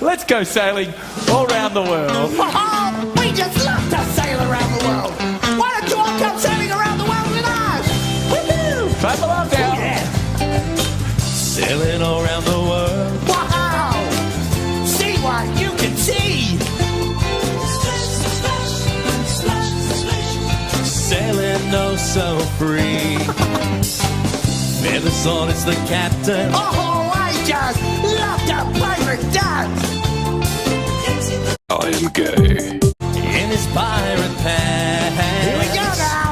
let's go sailing all around the world. Oh, we just love to sail around the world. Why don't you all come sailing around the world with us? Woohoo! Clap along now. Yeah. Sailing all around the world. Wow! See what you can see. Sailing oh so free. Feathers on, it's the captain. Oh, I just love to pirate dance. I am gay. In his pirate pants. Here we go now.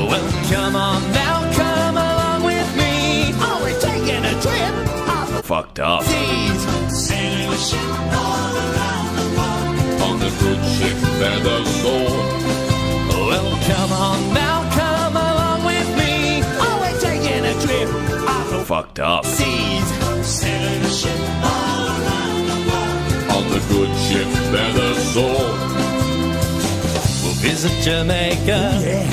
Well, come on now, come along with me. Oh, we're taking a trip up the Fucked up. seas. Sailing a ship all around the world. On the good ship Feathers on. Well, come on now, come along with me. Oh, we're taking a trip up the Fucked up. seas. Sailing a ship all around the world. On the good ship Feathers on. We'll visit Jamaica. Yeah.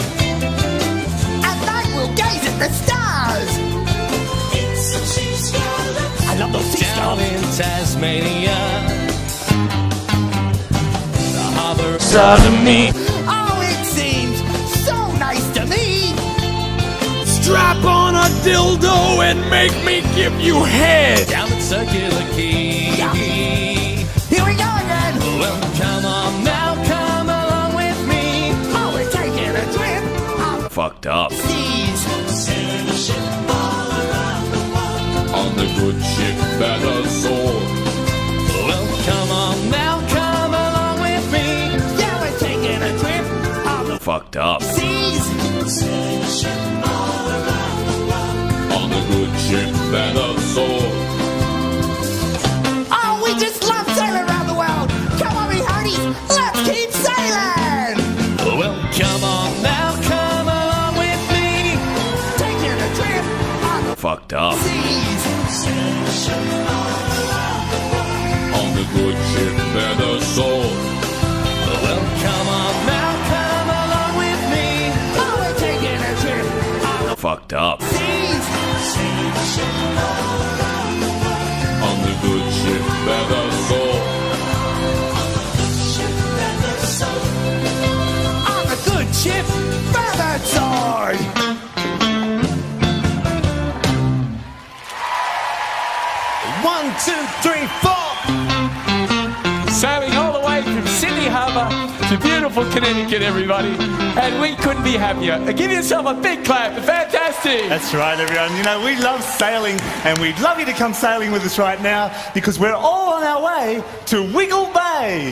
At night we'll gaze at the stars. It's some sea scallops. I love those sea Down stars. in Tasmania. The harbour of Sodomy. Oh, it seems so nice to me. Strap on a dildo and make me give you head. Down at Circular Quay. Yeah. Here we go again. Well, come on now, come along with me. Oh, we're taking a trip up Fucked up. the seas. Sailing a ship all around the world. On the good ship Feathers on. Well, come on now, come along with me. Yeah, we're taking a trip up the Fucked up. seas. Sailing a ship all around the world. On the good ship Feathers on. Oh, we just love sailing around the world. Come on, me hearties, let's keep sailing. Well, come on now, come along with me. Taking a trip up the Fucked up. seas. Sailing a ship all around the world. On the good ship Feathers on. Well, come on now, come along with me. Oh, we're taking a trip up the Fucked up. seas. Sailing a ship all around the world. On the good ship Feathers on. Ship Feathers on. On the good ship, Feathered Sword. One, two, three, four. Sailing all the way from Sydney Harbour to beautiful Connecticut, everybody. And we couldn't be happier. Give yourself a big clap. Fantastic. That's right, everyone. You know, we love sailing, and we'd love you to come sailing with us right now because we're all on our way to Wiggle Bay.